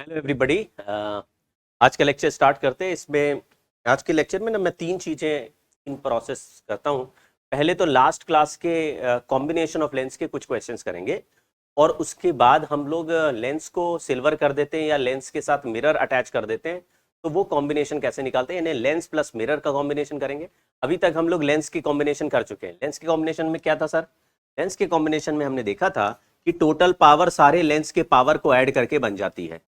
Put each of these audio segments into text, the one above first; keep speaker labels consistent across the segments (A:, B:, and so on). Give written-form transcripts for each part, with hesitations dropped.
A: Hello everybody. आज का lecture start करते हैं। इसमें आज के लेक्चर में ना मैं तीन चीज़ें इन प्रोसेस करता हूँ। पहले तो लास्ट क्लास के कॉम्बिनेशन ऑफ लेंस के कुछ क्वेश्चंस करेंगे और उसके बाद हम लोग लेंस को सिल्वर कर देते हैं या लेंस के साथ मिरर अटैच कर देते हैं, तो वो कॉम्बिनेशन कैसे निकालते हैं, यानी लेंस प्लस मिरर का कॉम्बिनेशन करेंगे। अभी तक हम लोग लेंस की कॉम्बिनेशन कर चुके हैं। लेंस के कॉम्बिनेशन में क्या था सर? लेंस के कॉम्बिनेशन में हमने देखा था कि टोटल पावर सारे लेंस के पावर को ऐड करके बन जाती है,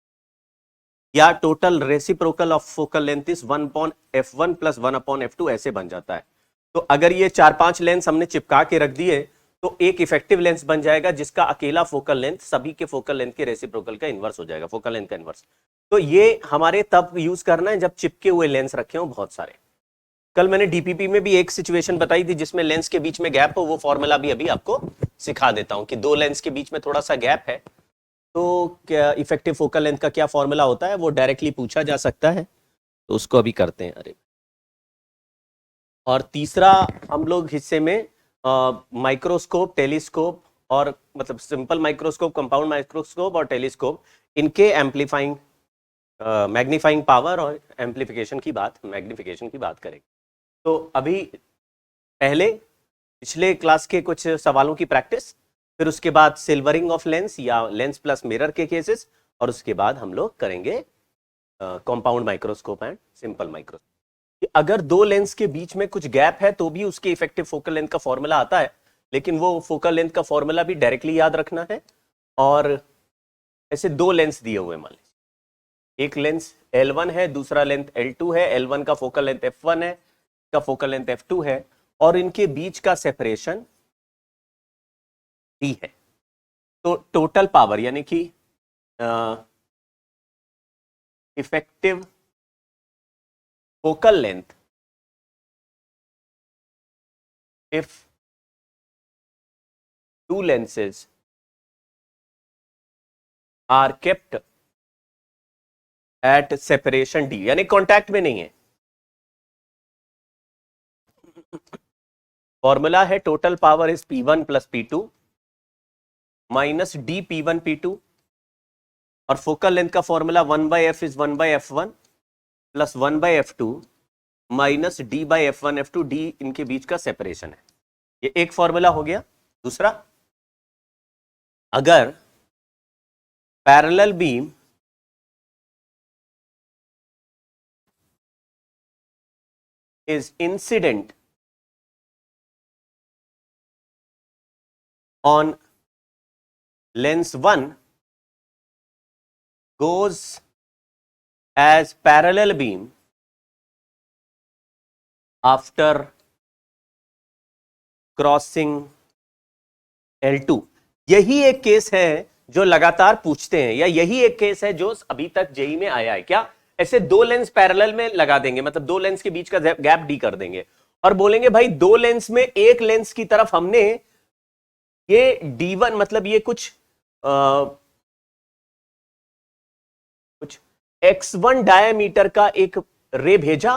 A: या total reciprocal of focal length is 1/f1 plus 1/f2 ऐसे बन जाता है। तो अगर ये 4-5 लेंस हमने चिपका के रख दिए तो एक इफेक्टिव लेंस बन जाएगा जिसका अकेला फोकल लेंथ सभी के फोकल लेंथ के रेसिप्रोकल का इनवर्स हो जाएगा, फोकल लेंथ का इनवर्स। तो ये हमारे तब यूज करना है जब चिपके हुए लेंस रखे हो बहुत सारे। कल मैंने डीपीपी में भी एक सिचुएशन बताई थी जिसमें लेंस के बीच में गैप हो, वो फॉर्मूला भी अभी आपको सिखा देता हूं कि दो लेंस के बीच में थोड़ा सा गैप है तो क्या इफेक्टिव फोकल लेंथ का क्या फॉर्मूला होता है, वो डायरेक्टली पूछा जा सकता है, तो उसको अभी करते हैं। अरे और तीसरा हम लोग हिस्से में माइक्रोस्कोप, टेलीस्कोप और मतलब सिंपल माइक्रोस्कोप, कंपाउंड माइक्रोस्कोप और टेलीस्कोप, इनके एम्पलीफाइंग मैग्नीफाइंग पावर और एम्पलीफिकेशन की बात करेंगे। तो अभी पहले पिछले क्लास के कुछ सवालों की प्रैक्टिस, फिर उसके बाद सिल्वरिंग ऑफ लेंस या लेंस प्लस मिरर के केसेस, और उसके बाद हम लोग करेंगे compound microscope and simple microscope. अगर दो लेंस के बीच में कुछ गैप है तो भी उसके इफेक्टिव फोकल लेंथ का फॉर्मूला आता है, लेकिन वो फोकल लेंथ का फॉर्मूला भी डायरेक्टली याद रखना है। और ऐसे दो लेंस दिए हुए, मान लीजिए एक लेंस L1 है, दूसरा लेंथ L2 है। L1 का फोकल लेंथ F1 है, का फोकल लेंथ F2 है, और इनके बीच का सेपरेशन D है। तो टोटल पावर यानी कि effective focal length if two lenses are kept at separation D, यानी कांटेक्ट में नहीं है। फॉर्मूला है total power is P1 plus P2 minus D P1 P2, और फोकल लेंथ का formula 1/f is 1/f1 plus 1/f2 minus D/f1 F2, D इनके बीच का separation है। ये एक फॉर्मूला हो गया। दूसरा, अगर parallel beam is incident on lens 1 goes as parallel beam after crossing L2। यही एक केस है जो लगातार पूछते हैं, या यही एक केस है जो अभी तक जेई में आया है। क्या ऐसे दो लेंस पैरेलल में लगा देंगे, मतलब दो लेंस के बीच का गैप डी कर देंगे और बोलेंगे भाई दो लेंस में एक लेंस की तरफ हमने ये D1 मतलब ये कुछ X1 डायमीटर का एक रे भेजा,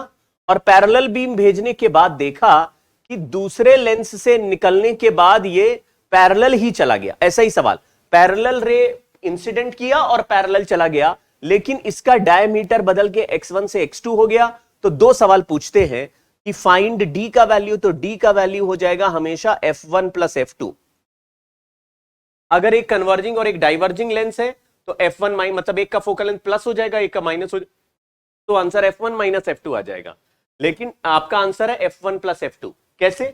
A: और पैरेलल बीम भेजने के बाद देखा कि दूसरे लेंस से निकलने के बाद ये पैरेलल ही चला गया। ऐसा ही सवाल, पैरेलल रे इंसिडेंट किया और पैरेलल चला गया, लेकिन इसका डायमीटर बदल के X1 से X2 हो गया। तो दो सवाल पूछते हैं कि फाइंड D का वैल्यू, तो D का वैल्यू हो जाएगा हमेशा F1 प्लस F2। अगर एक कन्वर्जिंग और एक डाइवर्जिंग लेंस है तो F1 माइनस मतलब एक का फोकल लेंथ प्लस हो जाएगा, एक का माइनस हो जाएगा, तो आंसर F1 माइनस F2 आ जाएगा। लेकिन आपका आंसर है F1 प्लस F2। कैसे?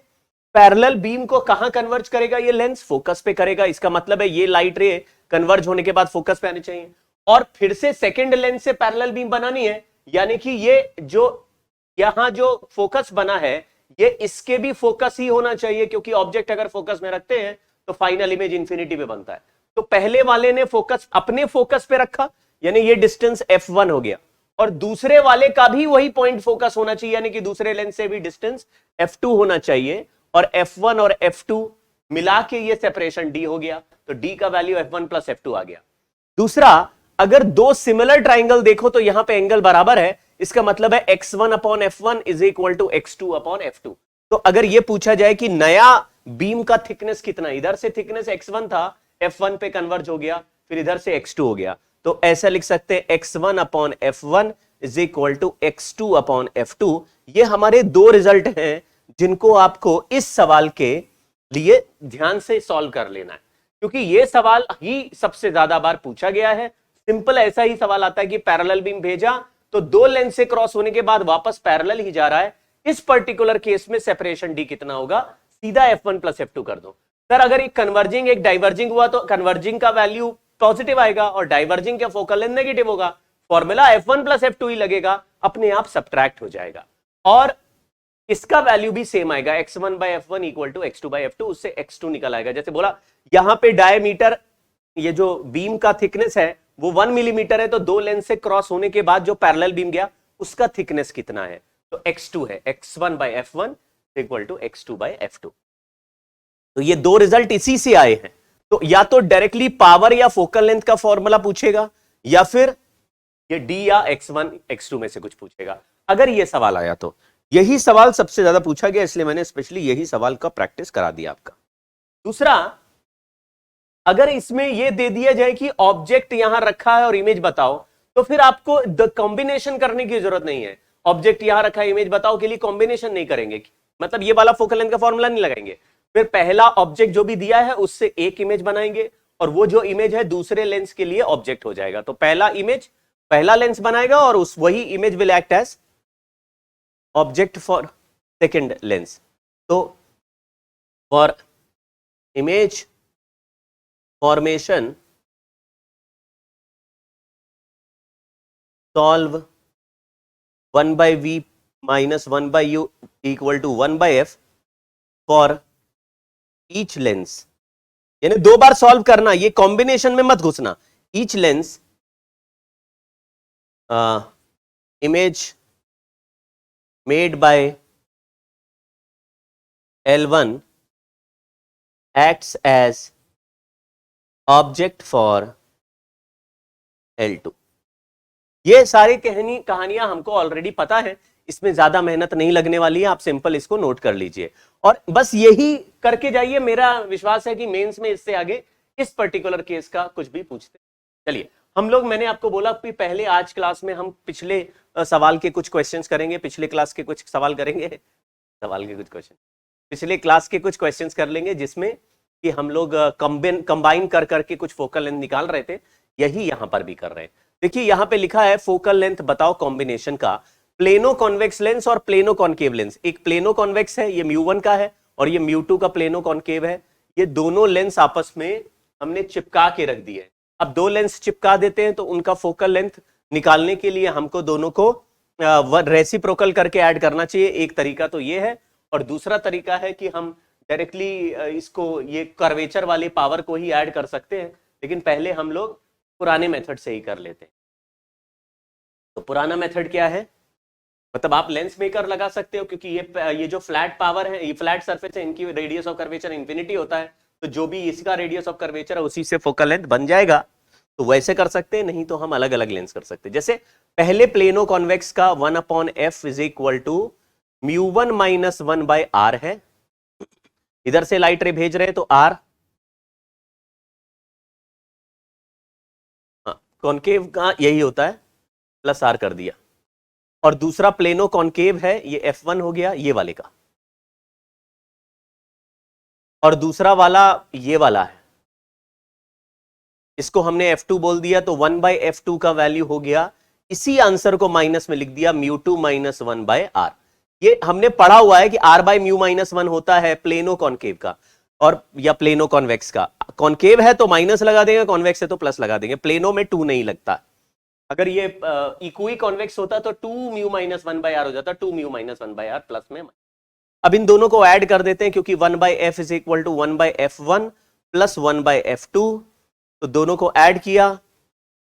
A: पैरेलल बीम को कहां कन्वर्ज करेगा ये लेंस? फोकस पे करेगा। इसका मतलब है ये लाइट रे कन्वर्ज होने के बाद फोकस पे आनी चाहिए, और फिर से सेकेंड लेंस से पैरेलल बीम बनानी है, यानी कि ये जो यहां जो फोकस बना है ये इसके भी फोकस ही होना चाहिए, क्योंकि ऑब्जेक्ट अगर फोकस में रखते हैं तो फाइनल इमेज इंफिनिटी पे बनता है। तो पहले वाले ने फोकस अपने फोकस पे रखा, यानी ये डिस्टेंस F1 हो गया, और दूसरे वाले का भी वही पॉइंट फोकस होना चाहिए, यानी कि दूसरे लेंस से भी डिस्टेंस F2 होना चाहिए, और F1 और F2 मिला के ये सेपरेशन D हो गया। तो D का वैल्यू F1 प्लस F2 आ गया। दूसरा, अगर दो सिमिलर ट्राइंगल देखो तो यहां पे एंगल बराबर है, इसका मतलब है X1 upon F1 is equal to X2 upon F2। तो अगर यह पूछा जाए कि नया बीम का थिकनेस कितना, इधर से थिकनेस X1 था, F1 पे कन्वर्ज हो गया, फिर इधर से X2 हो गया, तो ऐसा लिख सकते हैं x1 upon f1 is equal to x2 upon f2। ये हमारे दो रिजल्ट हैं जिनको आपको इस सवाल के लिए ध्यान से सॉल्व कर लेना है, क्योंकि ये सवाल ही सबसे ज्यादा बार पूछा गया है। सिंपल ऐसा ही सवाल आता है कि पैरेलल बीम भेजा तो दो लेंस से क्रॉस होने के बाद वापस पैरेलल ही जा रहा है, इस पर्टिकुलर केस में सेपरेशन डी कितना होगा, सीधा f1 प्लस f2 कर दो। सर अगर एक कन्वर्जिंग एक डाइवर्जिंग हुआ तो कन्वर्जिंग का वैल्यू पॉजिटिव आएगा और डाइवर्जिंग का फोकल लेंथ नेगेटिव होगा, फॉर्मूला f1 प्लस f2 ही लगेगा, अपने आप सब्ट्रैक्ट हो जाएगा और इसका वैल्यू भी सेम आएगा, x1 bye f1 equal to x2 bye f2, उससे x2 निकल आएगा। जैसे बोला यहां पे डायमीटर, ये जो बीम का थिकनेस है वो 1 मिलीमीटर है, तो दो लेंस से क्रॉस होने के बाद जो पैरेलल बीम गया उसका थिकनेस कितना है, तो x2 है, x1 bye f1 equal to x2 bye f2। तो ये दो रिजल्ट इसी से आए हैं। तो या तो डायरेक्टली पावर या फोकल लेंथ का फॉर्मूला पूछेगा या फिर ये d या x1 x2 में से कुछ पूछेगा, अगर ये सवाल आया तो। यही सवाल सबसे ज्यादा पूछा गया, इसलिए मैंने स्पेशली यही सवाल का प्रैक्टिस करा दिया आपका। दूसरा, अगर इसमें यह दे दिया जाए कि ऑब्जेक्ट यहां रखा है और इमेज बताओ, तो फिर आपको कॉम्बिनेशन करने की जरूरत नहीं है। ऑब्जेक्ट यहां रखा है, इमेज बताओ के लिए कॉम्बिनेशन नहीं करेंगे, मतलब ये वाला फोकल लेंथ का फॉर्मूला नहीं लगाएंगे। फिर पहला ऑब्जेक्ट जो भी दिया है उससे एक इमेज बनाएंगे और वो जो इमेज है दूसरे लेंस के लिए ऑब्जेक्ट हो जाएगा। तो पहला इमेज पहला लेंस बनाएगा और उस वही image will act as object for second lens. तो for image formation solve 1 by v minus 1 by u equal to 1 by f for each lens, यानी दो बार सॉल्व करना, ये कॉम्बिनेशन में मत घुसना। each lens image made by L1 acts as object for L2। ये सारी कहानियां हमको ऑलरेडी पता है, इसमें ज्यादा मेहनत नहीं लगने वाली है, आप सिंपल इसको नोट कर लीजिए और बस यही करके जाइए। मेरा विश्वास है कि मेंस में इससे आगे इस पर्टिकुलर केस का कुछ भी पूछते। चलिए हम लोग, मैंने आपको बोला कि पहले आज क्लास में हम पिछले सवाल के कुछ क्वेश्चंस करेंगे, पिछले क्लास के कुछ सवाल करेंगे, सवाल के कुछ क्वेश्चन पिछले क्लास के कुछ क्वेश्चंस कर लेंगे, जिसमें कि हम लोग कंबाइन कर करके कुछ फोकल लेंथ निकाल रहे थे, यही यहां पर भी कर रहे हैं। देखिए यहां पे लिखा है फोकल लेंथ बताओ कॉम्बिनेशन का, प्लेनो कॉन्वेक्स लेंस और प्लेनो कॉन्केव लेंस। एक प्लेनो कॉन्वेक्स है, ये μ1 का है, और ये μ2 का प्लेनो कॉन्केव है। ये दोनों लेंस आपस में हमने चिपका के रख दिए। अब दो लेंस चिपका देते हैं तो उनका फोकल लेंथ निकालने के लिए हमको दोनों को रेसिप्रोकल करके ऐड करना चाहिए। एक तरीका तो ये है, और दूसरा तरीका है कि हम डायरेक्टली इसको ये कर्वेचर वाले पावर को ही ऐड कर सकते हैं, लेकिन पहले हम लोग पुराने मेथड से ही कर लेते हैं। तो पुराना मेथड क्या है, मतलब आप लेंस मेकर लगा सकते हो, क्योंकि ये जो फ्लैट पावर है, ये फ्लैट सरफेस है, इनकी रेडियस ऑफ कर्वेचर इंफिनिटी होता है, तो जो भी इसका रेडियस ऑफ कर्वेचर है उसी से फोकल लेंथ बन जाएगा। तो वैसे कर सकते हैं, नहीं तो हम अलग अलग लेंस कर सकते हैं। जैसे पहले प्लेनो कॉन्वेक्स का 1/f is equal to μ1 minus 1 by r है। इधर से लाइट रे भेज रहे हैं तो r, कॉन्केव का यही होता है, प्लस r कर दिया। और दूसरा प्लेनो कॉन्केव है, ये f1 हो गया ये वाले का, और दूसरा वाला ये वाला है, इसको हमने f2 बोल दिया, तो 1/f2 का वैल्यू हो गया, इसी आंसर को माइनस में लिख दिया μ2 माइनस 1 बाय r। ये हमने पढ़ा हुआ है कि r बाय म्यू माइनस 1 होता है प्लेनो कॉन्केव का, और या प्लेनो कॉन्वेक्स का। कॉन्केव है तो माइनस लगा देंगे, कॉन्वेक्स है तो प्लस लगा देंगे। प्लेनो में 2 नहीं लगता। अगर ये इक्वी कॉन्वेक्स होता तो 2 म्यू माइनस 1 बाय r हो जाता, 2 mu minus 1 by r plus में। अब इन दोनों को ऐड कर देते हैं, क्योंकि 1/f is equal to 1/f1 plus 1/f2, तो दोनों को ऐड किया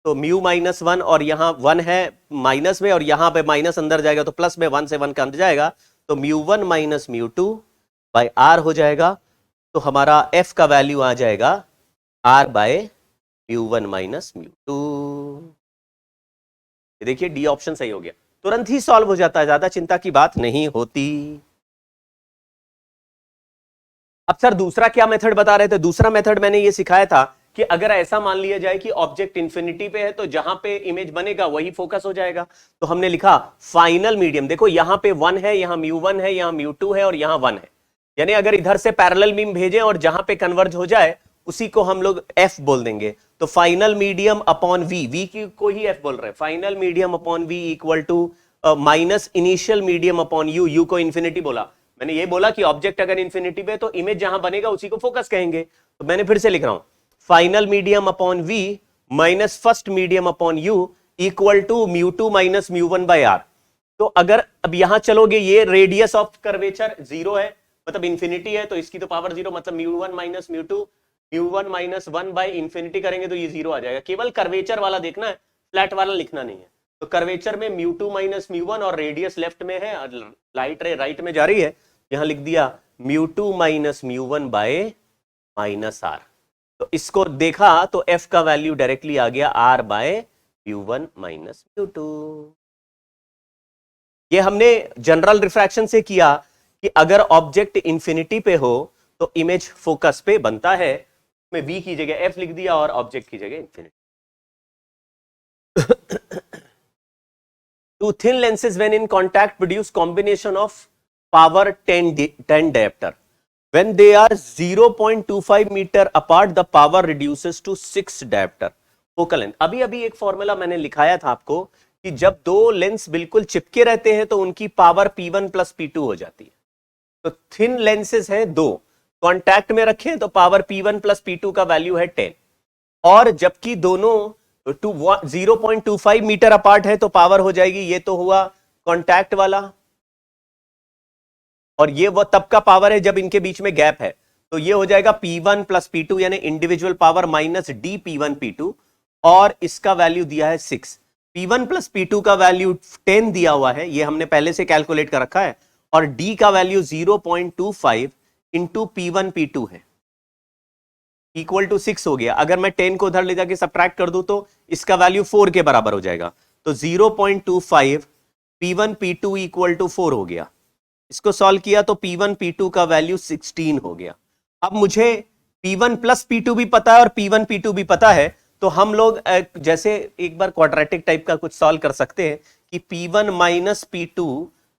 A: तो म्यू माइनस 1, और यहाँ 1 है माइनस में, और यहाँ पे माइनस अंदर जाएगा तो प्लस में 1 से 1 का अंदर जाएगा, तो μ1 माइनस μ2 बाय r हो जाएगा। तो हमारा f का वैल्यू आ जाएगा r बाय μ1 माइनस μ2। देखिए डी ऑप्शन सही हो गया, तुरंत ही सॉल्व हो जाता है, ज्यादा चिंता की बात नहीं होती। अब सर दूसरा क्या मेथड बता रहे थे? दूसरा मेथड मैंने ये सिखाया था कि अगर ऐसा मान लिया जाए कि ऑब्जेक्ट इंफिनिटी पे है तो जहां पे इमेज बनेगा वही फोकस हो जाएगा। तो हमने लिखा फाइनल मीडियम, देखो यहां पे 1 है, यहां μ1 है, यहां μ2 है और यहां 1 है, यानी अगर इधर से पैरेलल बीम भेजें और जहां पे कन्वर्ज हो जाए उसी को हम लोग f बोल देंगे। तो फाइनल मीडियम अपॉन v को ही f बोल रहे हैं, final medium upon v equal to minus initial medium upon u को इंफिनिटी बोला। मैंने ये बोला कि ऑब्जेक्ट अगर इंफिनिटी पे तो इमेज जहां बनेगा उसी को फोकस कहेंगे। तो मैंने फिर से लिख रहा हूं final medium upon v minus first medium upon u equal to μ2 minus μ1 by r। तो अगर अब यहां चलोगे, ये रेडियस ऑफ कर्वेचर 0 है, मतलब इंफिनिटी है, तो इसकी तो पावर 0, मतलब μ1 माइनस μ2, μ1 माइनस 1 बाय इंफिनिटी करेंगे तो ये 0 आ जाएगा। केवल कर्वेचर वाला देखना है, फ्लैट वाला लिखना नहीं है। तो कर्वेचर में μ2 माइनस μ1 और रेडियस लेफ्ट में है, लाइट रे राइट में जा रही है, यहां लिख दिया μ2 माइनस μ1 बाय माइनस r। तो इसको देखा तो f का वैल्यू डायरेक्टली आ गया r बाय μ1 माइनस μ2। ये हमने जनरल रिफ्रैक्शन से किया कि अगर ऑब्जेक्ट इंफिनिटी पे हो तो इमेज फोकस पे बनता है। मैं v की जगह f लिख दिया और ऑब्जेक्ट की जगह infinity. Two thin lenses when in contact produce combination of power 10 diopter. When they are 0.25 meter apart, the power reduces to 6 diopter. Focal length. अभी अभी एक फॉर्मूला मैंने लिखाया था आपको कि जब दो लेंस बिल्कुल चिपके रहते हैं तो उनकी पावर P1 प्लस P2 हो जाती है। तो थिन लेंसेज हैं दो, कॉन्टैक्ट में रखें तो पावर P1 प्लस P2 का वैल्यू है 10, और जबकि दोनों 0.25 मीटर अपार्ट है तो पावर हो जाएगी, ये तो हुआ कॉन्टैक्ट वाला, और ये वो तब का पावर है जब इनके बीच में गैप है, तो ये हो जाएगा P1 प्लस P2 यानी individual power minus D P1 P2, और इसका वैल्यू दिया है 6। P1 प्लस P2 का वैल्यू 10 दिया हुआ है, ये हमने पहले से कैलकुलेट कर रखा है, और D का वैल्यू 0.25 इंटू P1 P2 है, इक्वल टू 6 हो गया। अगर मैं 10 को उधर ले जाके सब्ट्रैक्ट कर दूं तो इसका वैल्यू 4 के बराबर हो जाएगा। तो 0.25 P1 P2 इक्वल टू 4 हो गया। इसको सॉल्व किया तो P1 P2 का वैल्यू 16 हो गया। अब मुझे P1 प्लस P2 भी पता है और P1 P2 भी पता है, तो हम लोग जैसे एक बार क्वाड्रेटिक टाइप का कुछ सॉल्व कर सकते हैं कि P1 माइनस P2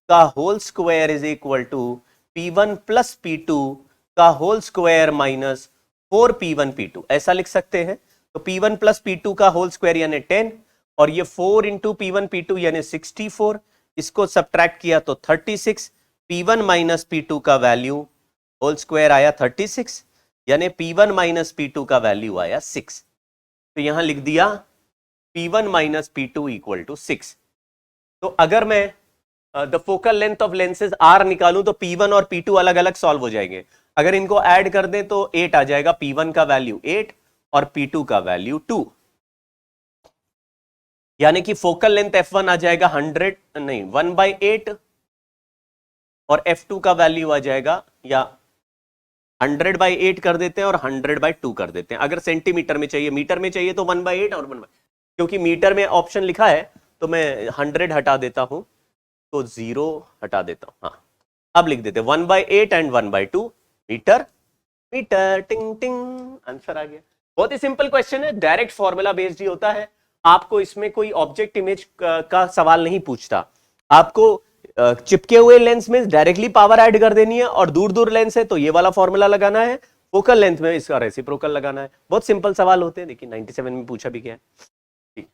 A: का whole square is equal to P1 plus P2 का whole square minus 4P1 P2, ऐसा लिख सकते हैं। तो P1 प्लस P2 का होल स्क्वायर यानी 10, और ये 4 इंटू P1 P2 यानी 64, इसको सब्ट्रैक्ट किया तो 36, P1 माइनस P2 का वैल्यू होल स्क्वायर आया 36, यानी P1 माइनस P2 का वैल्यू आया 6। तो यहां लिख दिया P1 minus P2 equal to 6। तो अगर मैं the focal length of lenses R निकालूं तो P1 और P2 अलग अलग सॉल्व हो जाएंगे। अगर इनको ऐड कर दें तो 8 आ जाएगा, P1 का वैल्यू 8 और P2 का वैल्यू 2, यानी कि फोकल लेंथ F1 आ जाएगा 1/8 और F2 का वैल्यू आ जाएगा, या 100/8 कर देते हैं और 100/2 कर देते हैं। अगर सेंटीमीटर में चाहिए, मीटर में चाहिए तो 1/8 और 1/, क्योंकि मीटर में ऑप्शन लिखा है तो मैं 100 हटा देता हूं तो 0 हटा देता हूं। हाँ, अब लिख देते 1/8 एंड 1/2 मीटर। मीटर, टिंग टिंग, आंसर आ गया। बहुत ही सिंपल क्वेश्चन है, डायरेक्ट फॉर्मूला बेस्ड ही होता है। आपको इसमें कोई ऑब्जेक्ट इमेज का सवाल नहीं पूछता, आपको चिपके हुए लेंस में डायरेक्टली पावर ऐड कर देनी है, और दूर दूर लेंस है तो ये वाला फॉर्मूला लगाना है, फोकल लेंथ में इसका रेसिप्रोकल लगाना है। बहुत सिंपल सवाल होते हैं, देखिए 97 में पूछा भी गया है।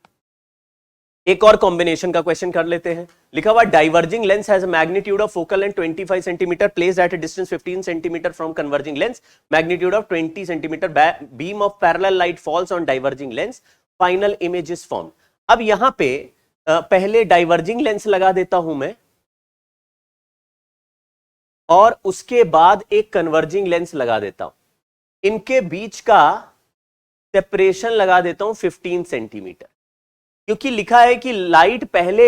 A: एक और कॉम्बिनेशन का क्वेश्चन कर लेते हैं। लिखा हुआ diverging lens has a magnitude of focal length 25 centimetre placed at a distance 15 centimetre from converging lens, magnitude of 20 centimetre, beam of parallel light falls on diverging lens, final image is form. अब यहां पे पहले diverging lens लगा देता हूं मैं, और उसके बाद एक कन्वर्जिंग लेंस लगा देता हूं। इनके बीच का सेपरेशन लगा देता हूं 15 सेंटीमीटर, क्योंकि लिखा है कि लाइट पहले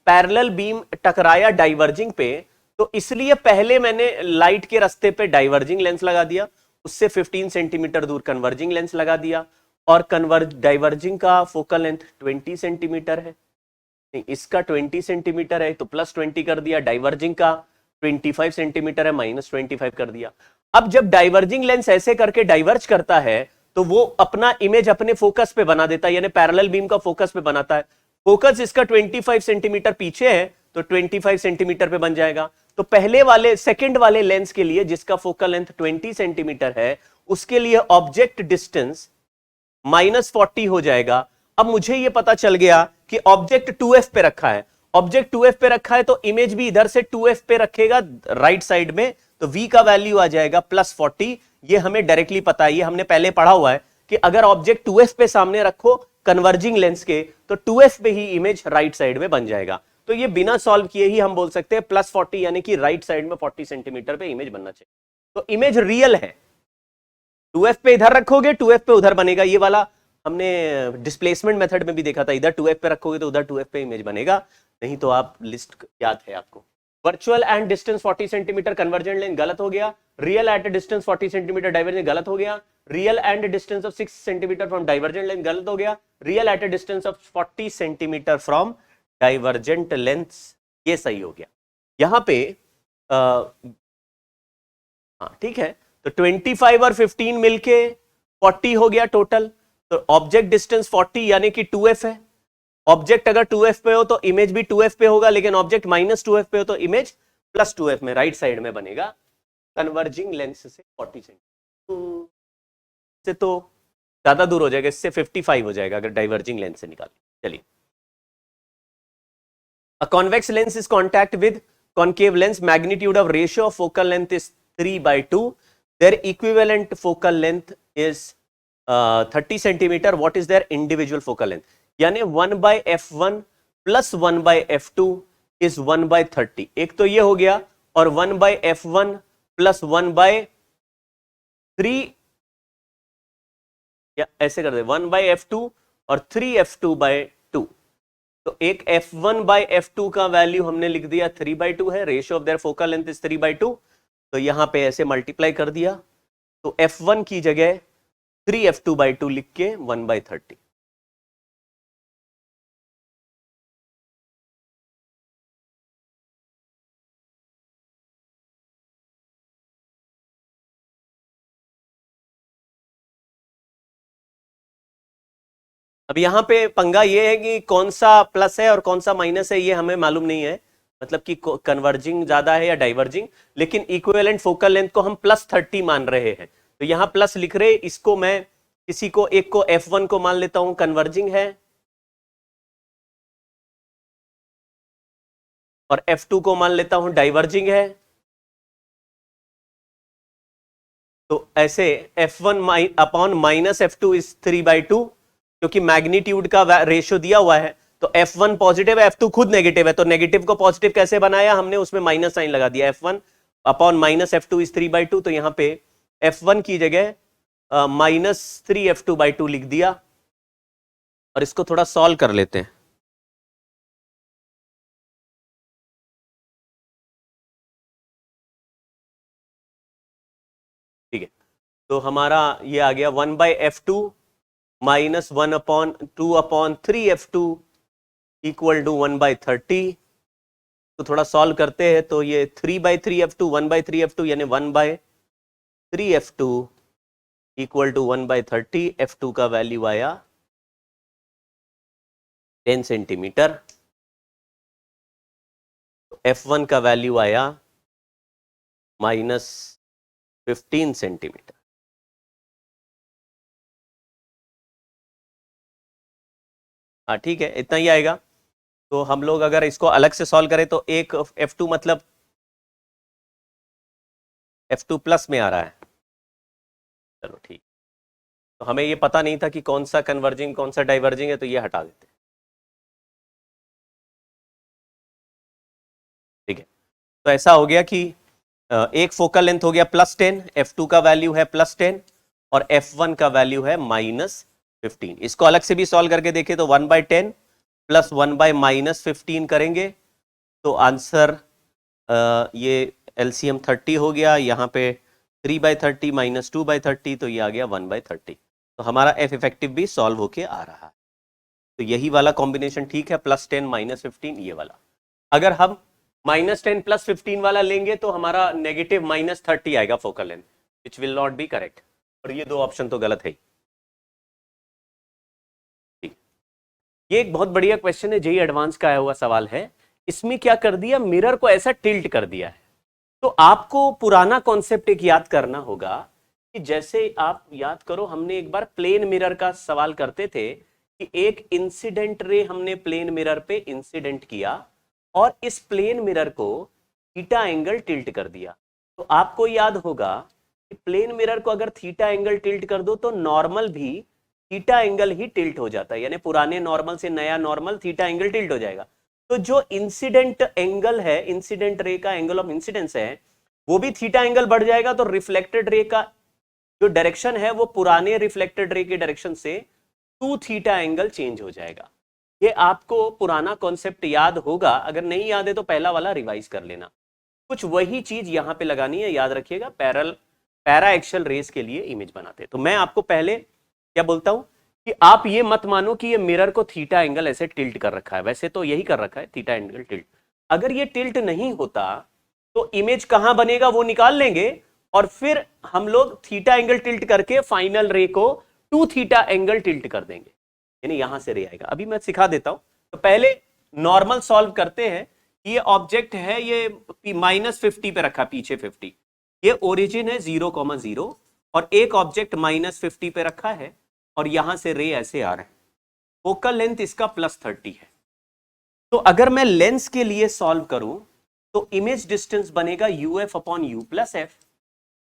A: पैरेलल बीम टकराया डाइवर्जिंग पे, तो इसलिए पहले मैंने लाइट के रास्ते पे डाइवर्जिंग लेंस लगा दिया, उससे 15 सेंटीमीटर दूर कन्वर्जिंग लेंस लगा दिया, और डाइवर्जिंग का फोकल लेंथ 20 सेंटीमीटर है, नहीं इसका 20 सेंटीमीटर है तो प्लस 20 कर दिया, डाइवर्जिंग का 25 सेंटीमीटर है माइनस 25 कर दिया। अब जब डाइवर्जिंग लेंस ऐसे करके डाइवर्ज करता है तो वो अपना इमेज अपने फोकस पे बना देता है, यानी पैरेलल बीम का फोकस पे बनाता है। फोकस इसका 25 सेंटीमीटर पीछे है तो 25 सेंटीमीटर पे बन जाएगा। तो पहले वाले सेकंड वाले लेंस के लिए जिसका फोकल लेंथ 20 सेंटीमीटर है, उसके लिए ऑब्जेक्ट डिस्टेंस -40 हो जाएगा। अब मुझे यह पता चल गया कि ऑब्जेक्ट 2f पे रखा है, ऑब्जेक्ट 2f पे रखा है तो इमेज भी इधर से 2f पे रखेगा राइट साइड में, तो v का वैल्यू आ जाएगा +40। ये हमें डायरेक्टली पता है, ये हमने पहले पढ़ा हुआ है कि अगर ऑब्जेक्ट 2f पे सामने रखो कन्वर्जिंग लेंस के, तो 2f पे ही इमेज राइट साइड में बन जाएगा। तो ये बिना सॉल्व किए ही हम बोल सकते हैं +40, यानी कि राइट साइड में 40 सेंटीमीटर पे इमेज बनना चाहिए। तो इमेज रियल है, 2f पे इधर रखोगे 2f पे उधर बनेगा। ये वाला हमने डिस्प्लेसमेंट मेथड में भी देखा था, इधर 2f पे रखोगे तो उधर 2f पे इमेज बनेगा, नहीं तो आप लिस्ट याद है आपको। Virtual and distance 40 centimetre convergent lens गलत हो गया। Real at distance 40 centimetre divergent गलत हो गया। Real and distance of 6 centimetre from divergent lens गलत हो गया। Real at distance of 40 centimetre from divergent lens ये सही हो गया। यहां पे हाँ ठीक है, तो 25 और 15 मिलके 40 हो गया टोटल। तो ऑब्जेक्ट डिस्टेंस 40 यानी कि 2f है। ऑब्जेक्ट अगर 2f पे हो तो इमेज भी 2f पे होगा, लेकिन ऑब्जेक्ट -2f पे हो तो इमेज +2f में राइट साइड में बनेगा कन्वर्जिंग लेंस से 40 सेंटीमीटर से, तो ज्यादा दूर हो जाएगा, इससे 55 हो जाएगा अगर डाइवर्जिंग लेंस से निकालें। चलिए, a convex lens is contact with concave lens, magnitude of ratio of focal length is 3/2, their equivalent focal length is 30 centimeter. What is their individual focal length? यानी 1/f1 plus 1/f2 is 1/30। एक तो ये हो गया, और 1/f1 plus 1/3, या ऐसे कर दे 1/f2 और 3f2/2। तो एक f1/f2 का वैल्यू हमने लिख दिया 3/2 है, ratio of their focal length is 3/2, तो यहां पे ऐसे मल्टीप्लाई कर दिया, तो f1 की जगह 3f2/2 लिख के 1/30। अब यहाँ पे पंगा ये है कि कौन सा प्लस है और कौन सा माइनस है, ये हमें मालूम नहीं है, मतलब कि कन्वर्जिंग ज्यादा है या डाइवर्जिंग, लेकिन इक्विवेलेंट फोकल लेंथ को हम +30 मान रहे हैं, तो यहाँ प्लस लिख रहे, इसको मैं किसी को एक को f1 को मान लेता हूं कन्वर्जिंग है, और f2 को मान लेता हूं डाइवर्जिंग है। तो ऐसे f1 अपॉन -f2 इज 3/2, क्योंकि मैग्नीट्यूड का रेशियो दिया हुआ है, तो f1 पॉजिटिव है, f2 खुद नेगेटिव है, तो नेगेटिव को पॉजिटिव कैसे बनाया हमने, उसमें माइनस साइन लगा दिया, f1 अपॉन -f2 इज 3/2, तो यहां पे f1 की जगह -3f2/2 लिख दिया, और इसको थोड़ा सॉल्व कर लेते हैं। ठीक है, तो हमारा ये आ गया 1/f2 -1/2/3f2 इक्वल टू 1/30। तो थोड़ा सॉल्व करते हैं, तो ये 3/3f2 1/3f2 यानी 1/3f2 इक्वल टू 1/30। f2 का वैल्यू आया 10 सेंटीमीटर, तो f1 का वैल्यू आया -15 सेंटीमीटर। हाँ ठीक है, इतना ही आएगा। तो हम लोग अगर इसको अलग से सॉल्व करें तो एक f2 मतलब f2 प्लस में आ रहा है, चलो ठीक। तो हमें ये पता नहीं था कि कौन सा कन्वर्जिंग कौन सा डाइवर्जिंग है, तो ये हटा देते हैं। ठीक है, तो ऐसा हो गया कि एक फोकल लेंथ हो गया +10, f2 का वैल्यू है +10 और f1 का वैल्यू है -15। इसको अलग से भी सॉल्व करके देखें तो 1/10 + 1/-15 करेंगे, तो आंसर ये LCM 30 हो गया, यहाँ पे 3/30 - 2/30, तो ये आ गया 1/30। तो हमारा f इफेक्टिव भी सॉल्व होके आ रहा है। तो यही वाला कॉम्बिनेशन ठीक है, +10 -15 ये वाला। अगर हम -10 + 15 वाला लेंगे तो हमारा नेगेटिव -30 आएगा focal length, which will not be correct, और ये दो ऑप्शन तो गलत है। ये एक बहुत बढ़िया क्वेश्चन है, जेईई एडवांस का आया हुआ सवाल है। इसमें क्या कर दिया, मिरर को ऐसा टिल्ट कर दिया है। तो आपको पुराना कॉन्सेप्ट एक याद करना होगा कि जैसे आप याद करो, हमने एक बार प्लेन मिरर का सवाल करते थे कि एक इंसिडेंट रे हमने प्लेन मिरर पे इंसिडेंट किया और इस प्लेन मिरर को थीटा एंगल टिल्ट कर दिया। तो आपको याद होगा कि प्लेन मिरर को अगर थीटा एंगल टिल्ट कर दो तो नॉर्मल भी थीटा एंगल ही टिल्ट हो जाता है, यानी पुराने नॉर्मल से नया नॉर्मल थीटा एंगल टिल्ट हो जाएगा। तो जो इंसिडेंट एंगल है, इंसिडेंट रे का एंगल ऑफ इंसिडेंस है, वो भी थीटा एंगल बढ़ जाएगा। तो रिफ्लेक्टेड रे का जो डायरेक्शन है वो पुराने रिफ्लेक्टेड रे के डायरेक्शन से 2 थीटा एंगल चेंज हो जाएगा। ये आपको पुराना कॉन्सेप्ट याद होगा, अगर नहीं याद है तो पहला वाला रिवाइज कर लेना। कुछ वही चीज यहां पे लगानी है, याद रखिएगा। पैरा एक्सियल रेस के लिए इमेज बनाते हैं। तो मैं आपको पहले क्या बोलता हूं कि आप ये मत मानो कि ये मिरर को थीटा एंगल ऐसे टिल्ट कर रखा है, वैसे तो यही कर रखा है थीटा एंगल टिल्ट। अगर ये टिल्ट नहीं होता तो इमेज कहां बनेगा वो निकाल लेंगे और फिर हम लोग थीटा एंगल टिल्ट करके फाइनल रे को 2 थीटा एंगल टिल्ट कर देंगे, यानी यहां से रे आएगा। अभी मैं सिखा देता हूं। तो पहले नॉर्मल सॉल्व करते हैं। ये ऑब्जेक्ट है, ये -50 पे रखा, पीछे 50, ये ओरिजिन है 0,0 और एक ऑब्जेक्ट -50 पे रखा है और यहां से रे ऐसे आ रहे हैं। फोकल लेंथ इसका +30 है। तो अगर मैं लेंस के लिए सॉल्व करूं तो इमेज डिस्टेंस बनेगा UF/U+F।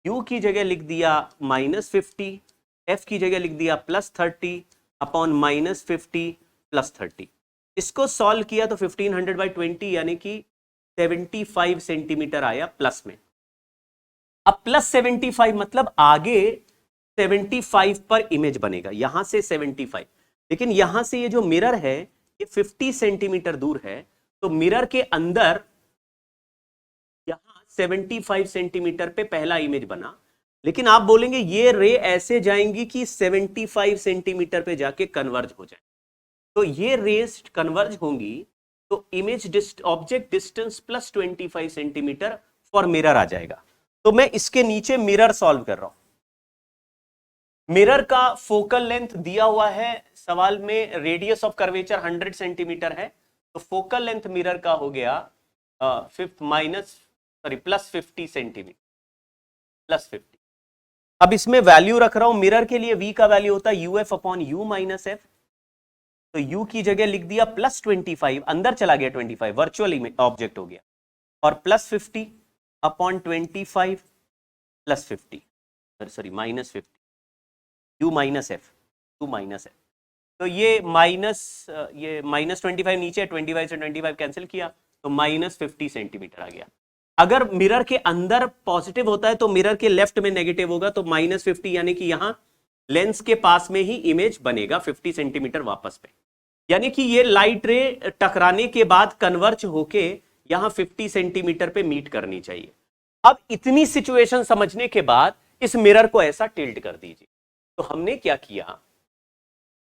A: U की जगह लिख दिया -50, F की जगह लिख दिया +30 अपॉन -50 +30। इसको सॉल्व किया तो 1500/20 यानी कि 75 सेंटीमीटर आया प्लस में। अब +75 मतलब आगे 75 पर इमेज बनेगा, यहां से 75, लेकिन यहां से ये जो मिरर है ये 50 सेंटीमीटर दूर है। तो मिरर के अंदर यहां 75 सेंटीमीटर पे पहला इमेज बना, लेकिन आप बोलेंगे ये रे ऐसे जाएंगी कि 75 सेंटीमीटर पे जाके कन्वर्ज हो जाए। तो ये रेस कन्वर्ज होंगी तो image object distance +25 centimetre for mirror आ जाएगा। तो मैं इसके नीचे मिरर सॉल्व कर रहा हूं। मिरर का फोकल लेंथ दिया हुआ है सवाल में, रेडियस ऑफ कर्वेचर 100 सेंटीमीटर है। तो फोकल लेंथ मिरर का हो गया +50 सेंटीमीटर, +50। अब इसमें वैल्यू रख रहा हूं, मिरर के लिए v का वैल्यू होता है UF/U-F। तो u की जगह लिख दिया +25, अंदर चला गया 25, वर्चुअल ऑब्जेक्ट हो गया, और +50 अपॉन 25 +50, सॉरी -50, U-F, U-F। तो ये -25 नीचे, 25 से 25 कैंसिल किया तो -50 सेंटीमीटर आ गया। अगर मिरर के अंदर पॉजिटिव होता है तो मिरर के लेफ्ट में नेगेटिव होगा, तो -50 यानी कि यहां लेंस के पास में ही इमेज बनेगा 50 सेंटीमीटर वापस पे, यानी कि ये लाइट रे टकराने के बाद कन्वर्ज होके यहां 50 सेंटीमीटर पे मीट करनी चाहिए। अब इतनी सिचुएशन समझने के बाद इस मिरर को ऐसा टिल्ट कर दीजिए। तो हमने क्या किया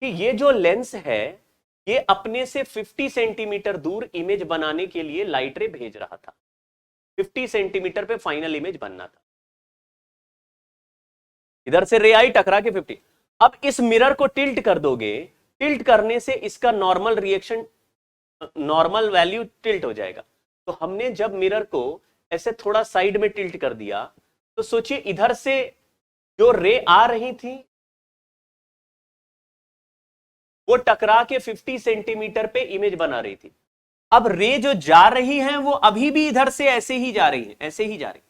A: कि ये जो लेंस है ये अपने से 50 सेंटीमीटर दूर इमेज बनाने के लिए लाइट रे भेज रहा था। 50 सेंटीमीटर पे फाइनल इमेज बनना था। इधर से रे आई टकरा के 50। अब इस मिरर को टिल्ट कर दोगे, टिल्ट करने से इसका normal reaction, normal value tilt हो जाएगा। तो हमने जब मिरर को ऐसे थोड़ा साइड में टिल्ट कर दिया तो सोचिए इधर से जो रे आ रही थी वो टकरा के 50 सेंटीमीटर पे इमेज बना रही थी। अब रे जो जा रही हैं वो अभी भी इधर से ऐसे ही जा रही हैं, ऐसे ही जा रही,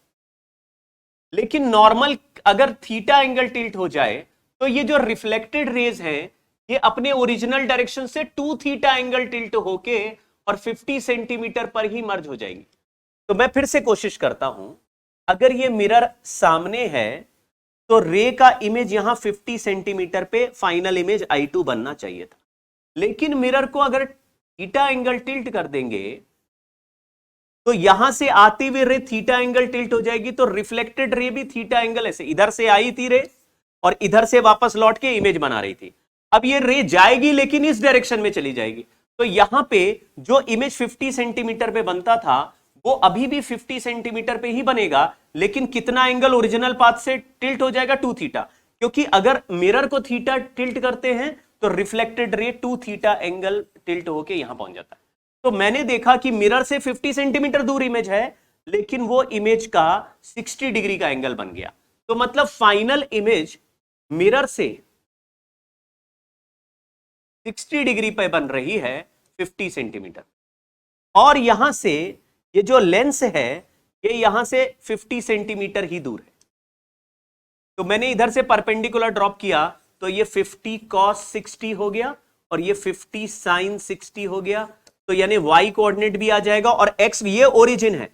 A: लेकिन नॉर्मल अगर थीटा एंगल टिल्ट हो जाए तो ये जो रिफ्लेक्टेड रेज हैं ये अपने ओरिजिनल डायरेक्शन से 2 थीटा एंगल टिल्ट होके और 50 सेंटीमीटर पर ही मर्ज हो जाएंगी। तो मैं फिर से कोशिश करता हूं, अगर ये मिरर सामने है तो रे का इमेज यहां 50 सेंटीमीटर पे फाइनल इमेज I2 बनना चाहिए था, लेकिन मिरर को अगर थीटा एंगल टिल्ट कर देंगे तो यहां से आती हुई रे थीटा एंगल टिल्ट हो जाएगी। तो रिफ्लेक्टेड रे भी थीटा एंगल ऐसे इधर से आई थी रे और इधर से वापस लौट के इमेज बना रही थी। अब ये रे जाएगी लेकिन इस डायरेक्शन में चली जाएगी। तो यहां पे जो इमेज 50 सेंटीमीटर पे बनता था वो अभी भी 50 सेंटीमीटर पे ही बनेगा, लेकिन कितना एंगल ओरिजिनल पाथ से टिल्ट हो जाएगा? 2 थीटा, क्योंकि अगर मिरर को थीटा टिल्ट करते हैं तो reflected ray 2 theta angle tilt होके यहां पहुंच जाता है। तो मैंने देखा कि मिरर से 50 सेंटीमीटर दूर इमेज है, लेकिन वो इमेज का 60 डिग्री का एंगल बन गया। तो मतलब फाइनल इमेज मिरर से 60 डिग्री पे बन रही है 50 सेंटीमीटर, और यहां से ये जो लेंस है ये यहां से 50 सेंटीमीटर ही दूर है। तो मैंने इधर से परपेंडिकुलर ड्रॉप किया तो ये 50 cos 60 हो गया और ये 50 sin 60 हो गया। तो यानी y कोऑर्डिनेट भी आ जाएगा और x, ये ओरिजिन है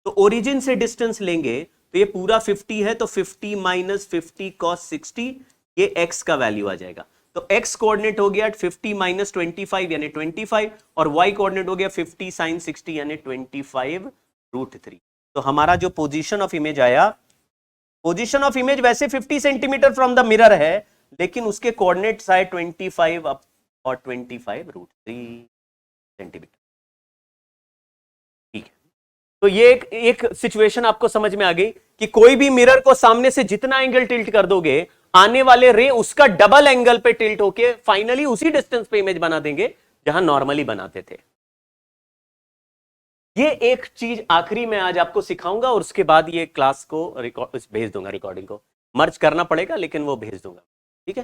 A: तो ओरिजिन से डिस्टेंस लेंगे तो ये पूरा 50 है, तो 50 माइनस 50 cos 60 ये x का वैल्यू आ जाएगा। तो x कोऑर्डिनेट हो गया 50 माइनस 25 यानी 25 और y कोऑर्डिनेट हो गया 50 sin 60 यानी 25√3। तो हमारा जो पोजीशन ऑफ इमेज आया, पोजीशन ऑफ इमेज वैसे 50 सेंटीमीटर फ्रॉम द मिरर है, लेकिन उसके कोऑर्डिनेट्स आए 25 अप और 25√3 सेंटीमीटर। ठीक है, तो ये एक सिचुएशन आपको समझ में आ गई कि कोई भी मिरर को सामने से जितना एंगल टिल्ट कर दोगे, आने वाले रे उसका डबल एंगल पे टिल्ट होके फाइनली उसी डिस्टेंस पे इमेज बना देंगे जहां नॉर्मली बनाते थे। ये एक चीज आखिरी में आज आपको सिखाऊंगा और उसके बाद ये क्लास को भेज दूंगा, रिकॉर्डिंग को मर्ज करना पड़ेगा लेकिन वो भेज दूंगा। ठीक है,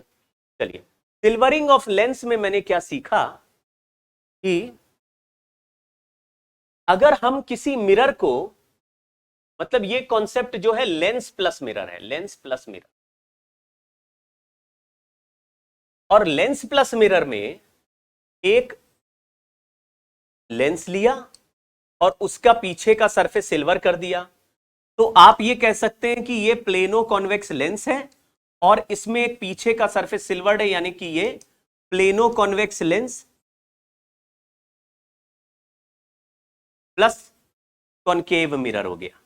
A: चलिए सिल्वरिंग ऑफ लेंस में मैंने क्या सीखा कि अगर हम किसी मिरर को, मतलब ये कॉन्सेप्ट जो है लेंस प्लस मिरर है, लेंस प्लस मिरर, और लेंस प्लस मिरर में एक लेंस लिया और उसका पीछे का सरफेस सिल्वर कर दिया, तो आप ये कह सकते हैं कि ये प्लेनो कॉन्वेक्स लेंस है और इसमें एक पीछे का सरफेस सिल्वर्ड है, यानी कि ये plano convex lens plus concave mirror हो गया।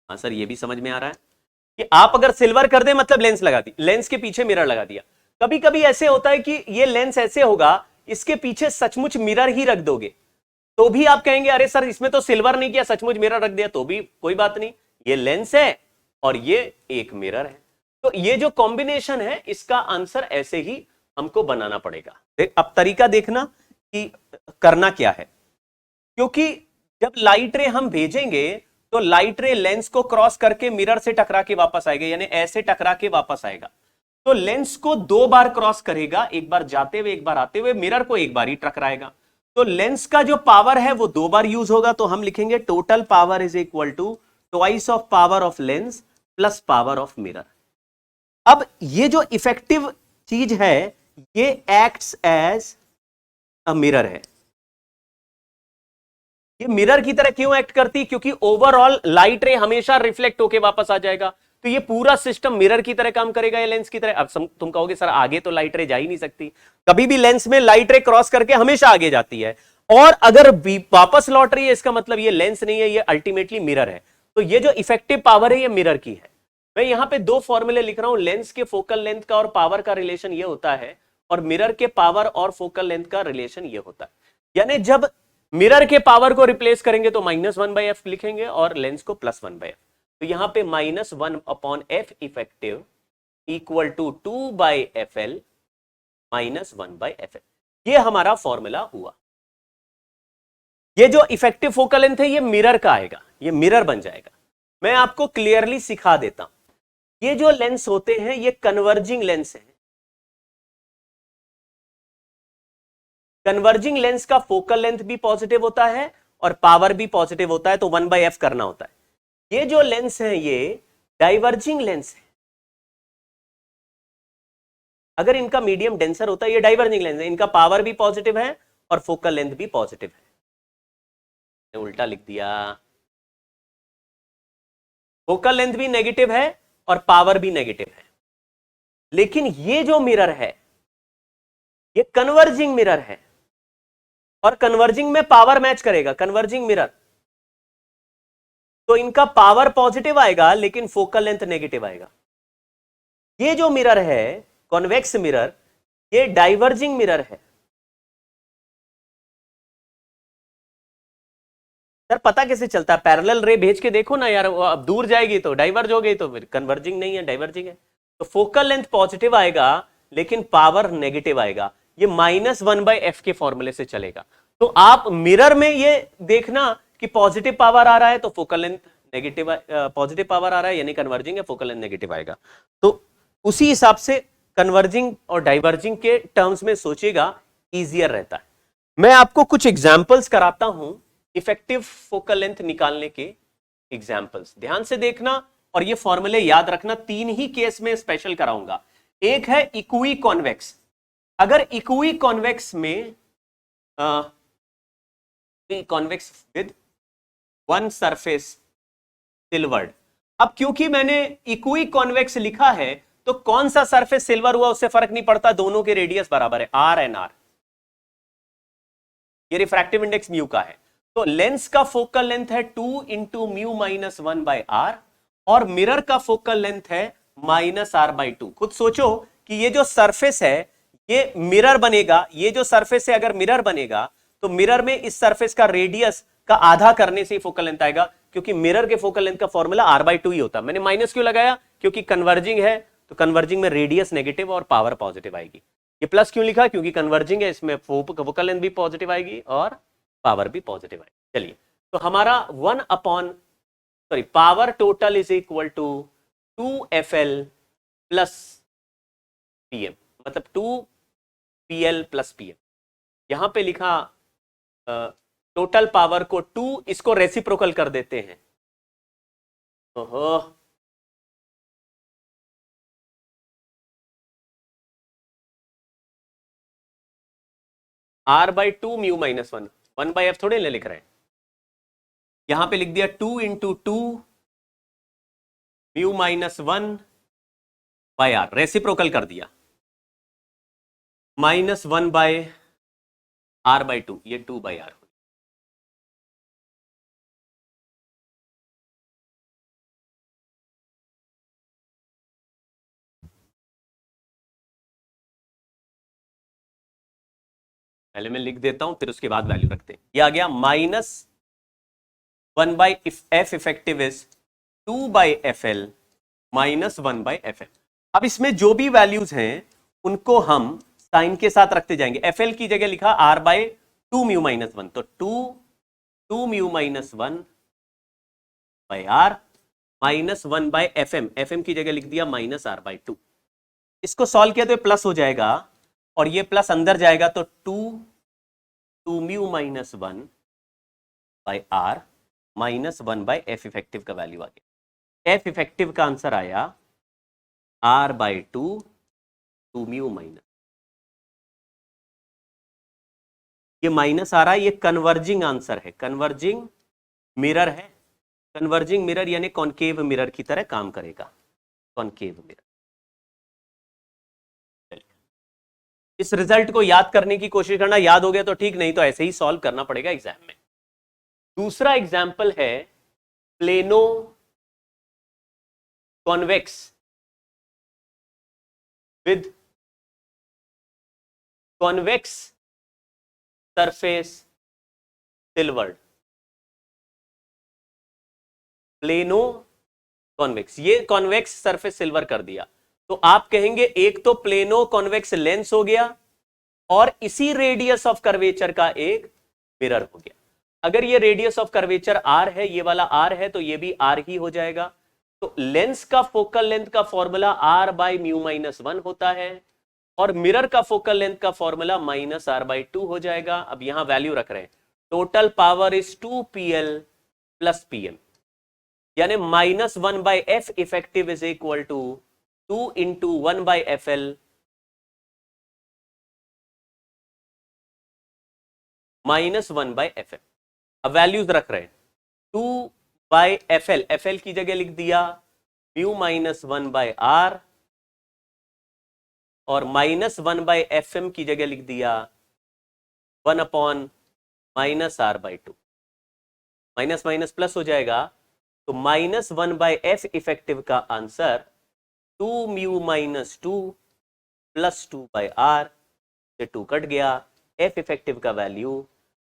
A: हाँ सर, ये भी समझ में आ रहा है कि आप अगर सिल्वर कर दे मतलब लेंस लगा दी, लेंस के पीछे मिरर लगा दिया। कभी कभी ऐसे होता है कि ये लेंस ऐसे होगा, इसके पीछे सचमुच मिरर ही रख दोगे तो भी आप कहेंगे अरे सर इसमें तो सिल्वर नहीं किया, सचमुच मिरर रख दिया, तो भी कोई बात नहीं, ये लेंस है और ये एक मिरर है। तो ये जो कॉम्बिनेशन है इसका आंसर ऐसे ही हमको बनाना पड़ेगा। अब तरीका देखना कि करना क्या है, क्योंकि जब लाइट रे हम भेजेंगे तो लाइट रे लेंस को क्रॉस करके मिरर से टकरा के वापस आएगा, यानी ऐसे टकरा के वापस आएगा। तो लेंस को 2 बार क्रॉस करेगा, एक बार जाते हुए एक बार आते हुए, मिरर को एक बार ही टकराएगा। तो लेंस का जो पावर है वो 2 बार यूज होगा, तो हम लिखेंगे total power is equal to twice of power of lens plus power of mirror. अब ये जो इफेक्टिव चीज है ये एक्ट्स एज अ मिरर है। ये मिरर की तरह क्यों एक्ट करती है? क्योंकि ओवरऑल लाइट रे हमेशा रिफ्लेक्ट होके वापस आ जाएगा, तो ये पूरा सिस्टम मिरर की तरह काम करेगा या लेंस की तरह। अब तुम कहोगे सर आगे तो लाइट रे जा ही नहीं सकती, कभी भी लेंस में लाइट रे क्रॉस करके हमेशा आगे जाती है, और अगर वापस लौट रही है इसका मतलब ये लेंस नहीं है, ये अल्टीमेटली मिरर है। तो ये जो इफेक्टिव पावर है ये मिरर की है। मैं यहां पे 2 फॉर्मूले लिख रहा हूं, लेंस के फोकल लेंथ का और पावर का रिलेशन ये होता है, और मिरर के पावर और फोकल लेंथ का रिलेशन ये होता है। यानी जब मिरर के पावर को रिप्लेस करेंगे तो -1/f लिखेंगे और लेंस को +1/f। तो यहां पे -1/f effective equal to 2/fl -1/fl, ये हमारा फॉर्मूला हुआ। ये जो इफेक्टिव फोकल लेंथ है ये मिरर का आएगा, ये मिरर बन जाएगा। मैं आपको क्लियरली सिखा देता हूं, ये जो लेंस होते हैं ये कन्वर्जिंग लेंस है। कन्वर्जिंग लेंस का फोकल लेंथ भी पॉजिटिव होता है और पावर भी पॉजिटिव होता है, तो 1/f करना होता है। ये जो लेंस है ये डाइवर्जिंग लेंस है। अगर इनका मीडियम डेंसर होता है, ये डाइवर्जिंग लेंस है, इनका पावर भी पॉजिटिव है और फोकल लेंथ भी पॉजिटिव है। उल्टा लिख दिया, फोकल लेंथ भी नेगेटिव है और पावर भी नेगेटिव है। लेकिन ये जो मिरर है ये कन्वर्जिंग मिरर है, और कन्वर्जिंग में पावर मैच करेगा, कन्वर्जिंग मिरर, तो इनका पावर पॉजिटिव आएगा लेकिन फोकल लेंथ नेगेटिव आएगा। ये जो मिरर है कॉन्वेक्स मिरर, ये डाइवर्जिंग मिरर है। सर पता कैसे चलता है? पैरेलल रे भेज के देखो ना यार, अब दूर जाएगी तो डाइवर्ज हो गई, तो फिर कन्वर्जिंग नहीं है, डाइवर्जिंग है। तो फोकल लेंथ पॉजिटिव आएगा लेकिन पावर नेगेटिव आएगा। ये -1/f के फॉर्मूले से चलेगा। तो आप मिरर में ये देखना कि पॉजिटिव पावर आ रहा है तो focal length negative, positive power आ रहा है यानी कन्वर्जिंग है, फोकल लेंथ नेगेटिव आएगा। तो उसी हिसाब से कन्वर्जिंग और डाइवर्जिंग के टर्म्स में सोचेगा, इजियर रहता है। मैं आपको कुछ एग्जांपल्स कराता हूं इफेक्टिव फोकल लेंथ निकालने के एग्जांपल्स, ध्यान से देखना और ये फॉर्मूले याद रखना। 3 ही केस में स्पेशल कराऊंगा। एक है इक्वी कॉन्वेक्स। अगर इक्वी कॉन्वेक्स में convex with one surface silvered, अब क्योंकि मैंने इक्वी कॉन्वेक्स लिखा है तो कौन सा सरफेस सिल्वर हुआ उससे फर्क नहीं पड़ता, दोनों के रेडियस बराबर है, आर एंड आर। ये रिफ्रैक्टिव इंडेक्स म्यू का है। तो लेंस का फोकल लेंथ है 2 इंटू म्यू माइनस 1/r और मिरर का फोकल लेंथ है -r/2। खुद सोचो कि ये जो सरफेस है ये मिरर बनेगा, ये जो सरफेस है अगर मिरर बनेगा तो मिरर में इस सरफेस का रेडियस का आधा करने से ही फोकल लेंथ आएगा, क्योंकि मिरर के फोकल लेंथ का फॉर्मूला r/2 ही होता है। मैंने माइनस क्यों लगाया, क्योंकि कन्वर्जिंग है तो कन्वर्जिंग में रेडियस नेगेटिव और पावर पॉजिटिव आएगी। ये प्लस क्यों लिखा, क्योंकि कन्वर्जिंग है, इसमें फोकल लेंथ भी पॉजिटिव आएगी और पावर भी पॉजिटिव आएगी। चलिए, तो हमारा power total is equal to 2FL plus PM, मतलब 2PL प्लस PM। यहां पे लिखा टोटल पावर को 2, इसको रेसिप्रोकल कर देते हैं। ओहो, r/2 म्यू माइनस 1/f थोड़े ले लिख रहे हैं, यहां पे लिख दिया 2 into 2 mu minus 1/r, reciprocal कर दिया, -1/r/2, ये 2/r। पहले मैं लिख देता हूं फिर उसके बाद वैल्यू रखते हैं। ये आ गया -1/f effective is 2/FL -1/FL। अब इसमें जो भी वैल्यूज हैं उनको हम साइन के साथ रखते जाएंगे। FL की जगह लिखा r/2 म्यू माइनस 1, तो 2 mu minus 1/r -1/FM, FM की जगह लिख दिया -r/2। इसको सॉल्व किया तो ये प्लस हो जाएगा और ये प्लस अंदर जाएगा तो 2 mu minus 1/r -1/f effective का वैल्यू आ गया। F इफेक्टिव का आंसर आया r/2 2 म्यू माइनस, ये माइनस आ रहा है, ये कन्वर्जिंग आंसर है, कन्वर्जिंग मिरर है। कन्वर्जिंग मिरर यानी कॉनकेव मिरर की तरह काम करेगा, कॉनकेव मिरर। इस रिजल्ट को याद करने की कोशिश करना, याद हो गया तो ठीक, नहीं तो ऐसे ही सॉल्व करना पड़ेगा एग्जाम में। दूसरा एग्जाम्पल है plano convex with convex surface silvered. Plano convex, ये कॉन्वेक्स सरफेस सिल्वर कर दिया तो आप कहेंगे एक तो प्लेनो कॉन्वेक्स लेंस हो गया और इसी रेडियस ऑफ कर्वेचर का एक मिरर हो गया। अगर ये रेडियस ऑफ कर्वेचर r है, ये वाला r है, तो ये भी r ही हो जाएगा। तो लेंस का फोकल लेंथ का फॉर्मूला r/μ-1 होता है और मिरर का फोकल लेंथ का फॉर्मूला -r/2 हो जाएगा। अब यहां वैल्यू रख रहे हैं, total power is 2PL plus PM, यानी -1/f effective is equal to 2 into 1/FL -1/FM। अब वैल्यूज रख रहे हैं, 2/FL, FL की जगह लिख दिया म्यू माइनस 1/r और -1/FM की जगह लिख दिया 1/-r/2। माइनस माइनस प्लस हो जाएगा तो -1/f इफेक्टिव का answer 2 mu minus 2 plus 2/r से 2 कट गया, f इफेक्टिव का वैल्यू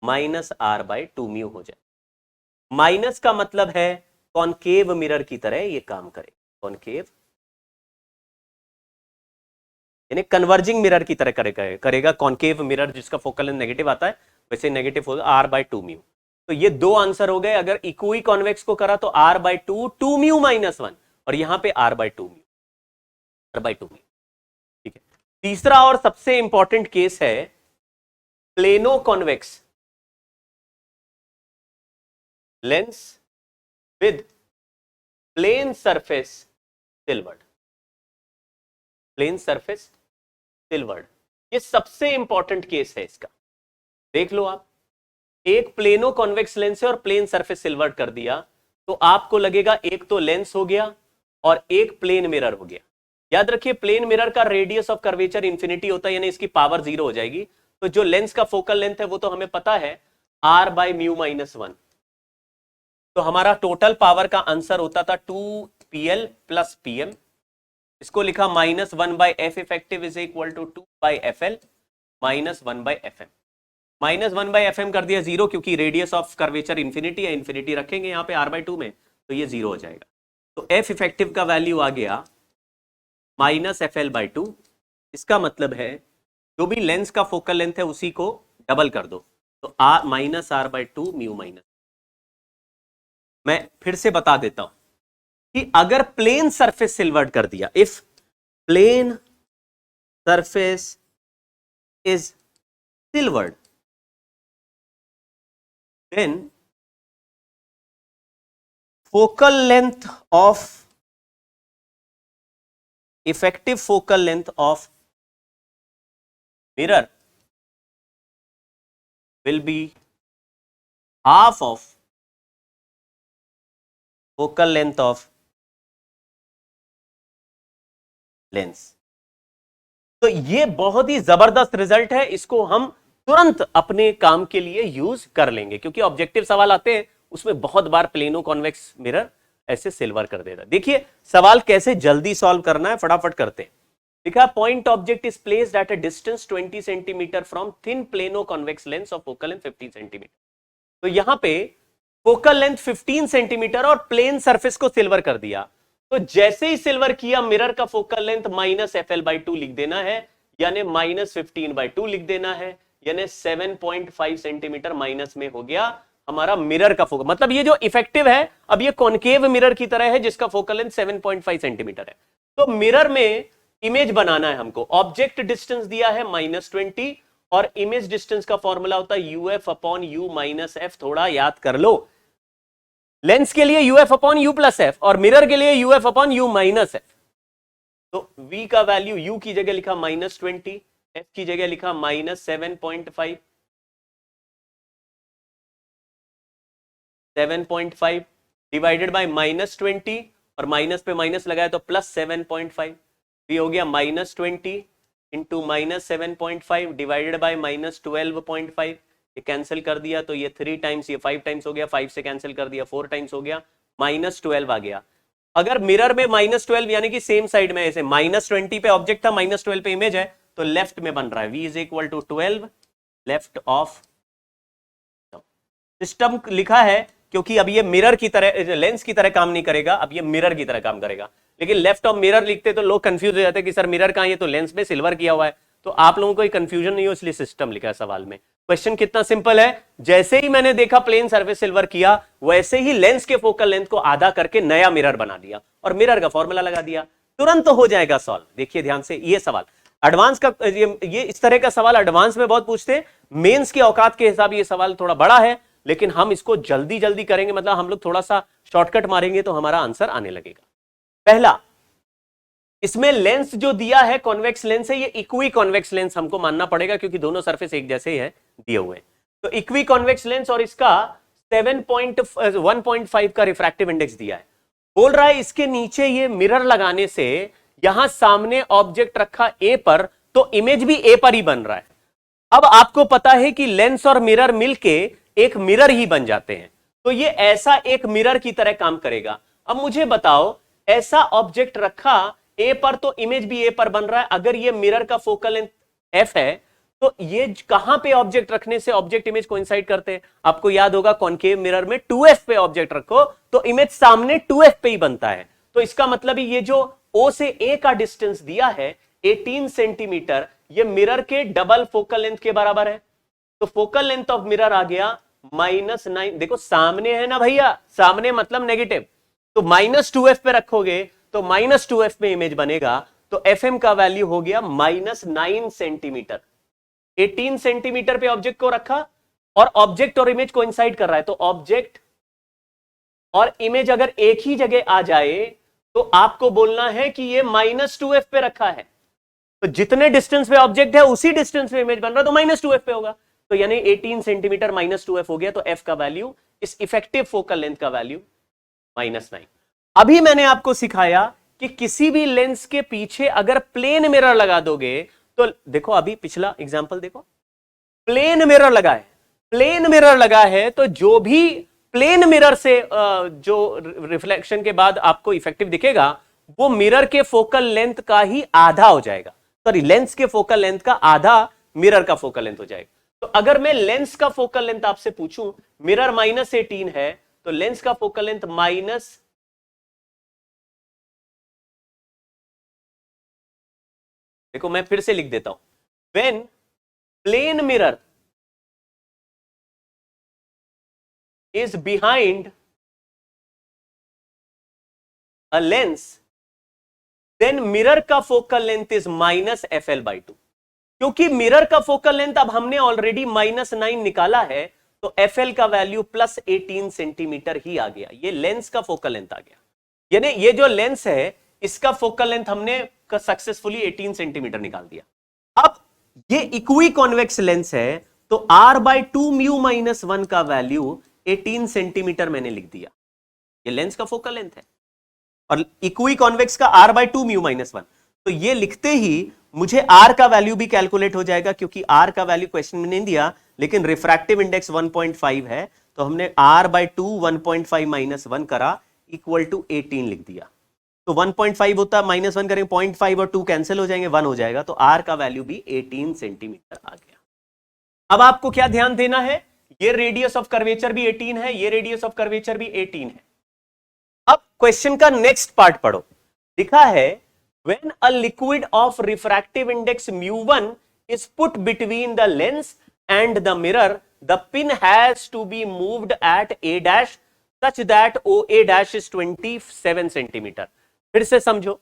A: -r/2 म्यू हो जाए। माइनस का मतलब है कॉनकेव मिरर की तरह ये काम करे, कॉनकेव यानी कन्वर्जिंग मिरर की तरह करेगा कॉन्केव मिरर जिसका फोकल लेंथ नेगेटिव आता है वैसे नेगेटिव होगा r/2 म्यू। तो ये दो आंसर हो गए। अगर इक्वी कॉन्वेक्स को करा तो r/2 2 म्यू -1 और यहां पे r/2 म्यू। ठीक है। तीसरा और सबसे इंपॉर्टेंट केस है plano convex lens with plane surface silvered. Plane surface silvered ये सबसे इंपॉर्टेंट केस है इसका। देख लो आप, एक प्लेनो कॉन्वेक्स लेंस है और प्लेन सरफेस सिल्वर्ड कर दिया तो आपको लगेगा एक तो लेंस हो गया और एक प्लेन मिरर हो गया। याद रखिए प्लेन मिरर का रेडियस ऑफ कर्वेचर इंफिनिटी होता है यानी इसकी पावर 0 हो जाएगी। तो जो लेंस का फोकल लेंथ है वो तो हमें पता है r/μ -1। तो हमारा टोटल पावर का आंसर होता था 2pl + pm। इसको लिखा -1/f effective is equal to 2/fl -1/fm। -1/fm कर दिया 0 क्योंकि रेडियस ऑफ कर्वेचर इंफिनिटी है, इंफिनिटी रखेंगे यहाँ पे r/2 में तो ये 0 हो जाएगा। तो f इफेक्टिव का वैल्यू आ गया -fl/2। इसका मतलब है जो भी लेंस का फोकल लेंथ है उसी को डबल कर दो तो -r/2 म्यू। मैं फिर से बता देता हूं कि अगर प्लेन सरफेस सिल्वर्ड कर दिया, if plane surface is silvered then focal length of effective focal length of mirror will be half of focal length of lens. तो ये बहुत ही जबरदस्त रिजल्ट है, इसको हम तुरंत अपने काम के लिए यूज कर लेंगे क्योंकि ऑब्जेक्टिव सवाल आते हैं उसमें बहुत बार प्लेनो कॉन्वेक्स मिरर ऐसे सिल्वर कर देता। देखिए सवाल कैसे जल्दी सॉल्व करना है, फटाफट करते हैं। लिखा point object is placed at a distance 20 centimetre from thin plano convex lens of focal length 15 centimetre. तो यहां पे फोकल लेंथ 15 सेंटीमीटर और प्लेन सरफेस को सिल्वर कर दिया। तो जैसे ही सिल्वर किया मिरर का फोकल लेंथ -fl/2 लिख देना है यानी -15/2 लिख देना है यानी 7.5 सेंटीमीटर माइनस में हो गया हमारा मिरर का फोकल। मतलब ये जो इफेक्टिव है अब ये कॉन्केव मिरर की तरह है जिसका फोकल लेंथ 7.5 सेंटीमीटर है। तो मिरर में इमेज बनाना है हमको। ऑब्जेक्ट डिस्टेंस दिया है -20 और इमेज डिस्टेंस का फॉर्मूला होता है uf/u - f। थोड़ा याद कर लो, लेंस के लिए uf/u + f और मिरर के लिए uf/u - f। तो v का वैल्यू u की जगह लिखा -20, f की जगह लिखा -7.5 डिवाइडेड बाय -20 और माइनस पे माइनस लगाया तो +7.5। ये हो गया -20 इंटू -7.5 डिवाइडेड बाय -12.5। ये कैंसिल कर दिया तो ये 3 टाइम्स, ये 5 टाइम्स हो गया, 5 से कैंसिल कर दिया 4 टाइम्स हो गया, -12 आ गया। अगर मिरर में -12 यानी कि सेम साइड में ऐसे -20 पे ऑब्जेक्ट था, -12 पे इमेज है तो लेफ्ट में बन रहा है v = 12 लेफ्ट ऑफ सिस्टम लिखा है क्योंकि अब ये मिरर की तरह, लेंस की तरह काम नहीं करेगा, अब ये मिरर की तरह काम करेगा। लेकिन लेफ्ट ऑफ मिरर लिखते तो लोग कंफ्यूज हो जाते हैं कि सर मिरर कहां है, तो लेंस में सिल्वर किया हुआ है। तो आप लोगों को कोई कंफ्यूजन नहीं हो इसलिए सिस्टम लिखा है सवाल में। क्वेश्चन कितना सिंपल है, जैसे ही मैंने देखा प्लेन सरफेस सिल्वर किया वैसे ही लेंस के फोकल लेंथ को आधा करके नया मिरर बना दिया और मिरर का फॉर्मूला लगा दिया, तुरंत हो जाएगा सॉल्व। देखिए ध्यान से, ये सवाल एडवांस का, ये इस तरह का सवाल एडवांस में बहुत पूछते हैं, मेंस की औकात के हिसाब ये सवाल थोड़ा बड़ा है लेकिन हम इसको जल्दी जल्दी करेंगे, मतलब हम लोग थोड़ा सा शॉर्टकट मारेंगे तो हमारा आंसर आने लगेगा। पहला, इसमें लेंस जो दिया है कॉन्वेक्स लेंस है, ये इक्वी कॉन्वेक्स लेंस हमको मानना पड़ेगा क्योंकि दोनों सरफेस एक जैसे ही है दिए हुए हैं। तो इक्वी कॉन्वेक्स लेंस और इसका 1.5 का रिफ्रैक्टिव इंडेक्स दिया है। बोल रहा है इसके नीचे ये मिरर लगाने से यहां सामने ऑब्जेक्ट रखा ए पर तो इमेज भी ए पर ही बन रहा है। अब आपको पता है कि लेंस और मिरर मिलके एक मिरर ही बन जाते हैं, तो ये ऐसा एक मिरर की तरह काम करेगा। अब मुझे बताओ, ऐसा ऑब्जेक्ट रखा ए पर तो इमेज भी ए पर बन रहा है। अगर ये मिरर का फोकल लेंथ एफ है तो ये कहां पे ऑब्जेक्ट रखने से ऑब्जेक्ट इमेज कोइंसाइड करते हैं? आपको याद होगा कॉन्केव मिरर में 2f पे ऑब्जेक्ट रखो तो इमेज सामने 2f पे ही बनता है। तो इसका मतलब ये जो o से a का डिस्टेंस दिया है, 18 सेंटीमीटर, ये मिरर के डबल फोकल लेंथ के बराबर है। तो फोकल लेंथ ऑफ मिरर आ गया -9। देखो सामने है ना भैया, सामने मतलब नेगेटिव, तो -2f पे रखोगे तो -2f में इमेज बनेगा। तो fm का वैल्यू हो गया -9 सेंटीमीटर। 18 सेंटीमीटर पे ऑब्जेक्ट को रखा और ऑब्जेक्ट और इमेज कोइंसाइड कर रहा है, तो ऑब्जेक्ट और इमेज अगर एक ही जगह आ जाए तो आपको बोलना है कि ये -2f पे रखा है। तो जितने डिस्टेंस पे ऑब्जेक्ट है उसी डिस्टेंस पे इमेज बन रहा है, तो -2f पे होगा। तो यानी 18 सेंटीमीटर -2f हो गया, तो f का वैल्यू, इस इफेक्टिव फोकल लेंथ का वैल्यू -9। अभी मैंने आपको सिखाया कि किसी भी लेंस के पीछे अगर प्लेन मिरर लगा दोगे तो देखो, अभी पिछला एग्जांपल देखो, प्लेन मिरर लगा है, प्लेन मिरर लगा है तो जो भी प्लेन मिरर से जो रिफ्लेक्शन के बाद आपको इफेक्टिव दिखेगा वो मिरर के फोकल लेंथ का ही आधा हो जाएगा। सॉरी, लेंस के फोकल लेंथ का आधा मिरर का फोकल लेंथ हो जाएगा। तो अगर मैं लेंस का फोकल लेंथ आपसे पूछूं, मिरर -18 है तो लेंस का फोकल लेंथ देखो मैं फिर से लिख देता हूं, when plane mirror is behind a lens, then mirror का फोकल लेंथ is -FL/2। क्योंकि मिरर का फोकल लेंथ अब हमने ऑलरेडी -9 निकाला है, तो FL का वैल्यू +18 सेंटीमीटर ही आ गया। ये लेंस का फोकल लेंथ आ गया, यानी ये जो लेंस है इसका फोकल लेंथ हमने सक्सेसफुली 18 सेंटीमीटर निकाल दिया। अब ये इक्वी कॉन्वेक्स लेंस है, तो R/2 μ -1 का वैल्यू 18 सेंटीमीटर मैंने लिख दिया। ये लेंस का फोकल लेंथ है और इक्वी कॉन्वेक्स का R/2 μ -1। तो ये लिखते ही मुझे R का वैल्यू भी कैलकुलेट हो जाएगा, क्योंकि R का वैल्यू क्वेश्चन में नहीं दिया, लेकिन रिफ्रैक्टिव इंडेक्स 1.5 है, तो हमने R/2 1.5 - 1 करा इक्वल टू 18 लिख दिया। तो 1.5 होता -1 करेंगे, 0.5 और 2 कैंसिल हो जाएंगे, 1 हो जाएगा। तो R का वैल्यू भी 18 सेंटीमीटर आ गया। अब आपको क्या ध्यान देना है, ये रेडियस ऑफ कर्वेचर भी 18 है, ये रेडियस ऑफ कर्वेचर भी 18 है। अब क्वेश्चन का नेक्स्ट पार्ट पढ़ो, लिखा है when a liquid of refractive index μ1 is put between the lens and the mirror, the pin has to be moved at A' such that OA' is 27 centimetre. फिर से समझो,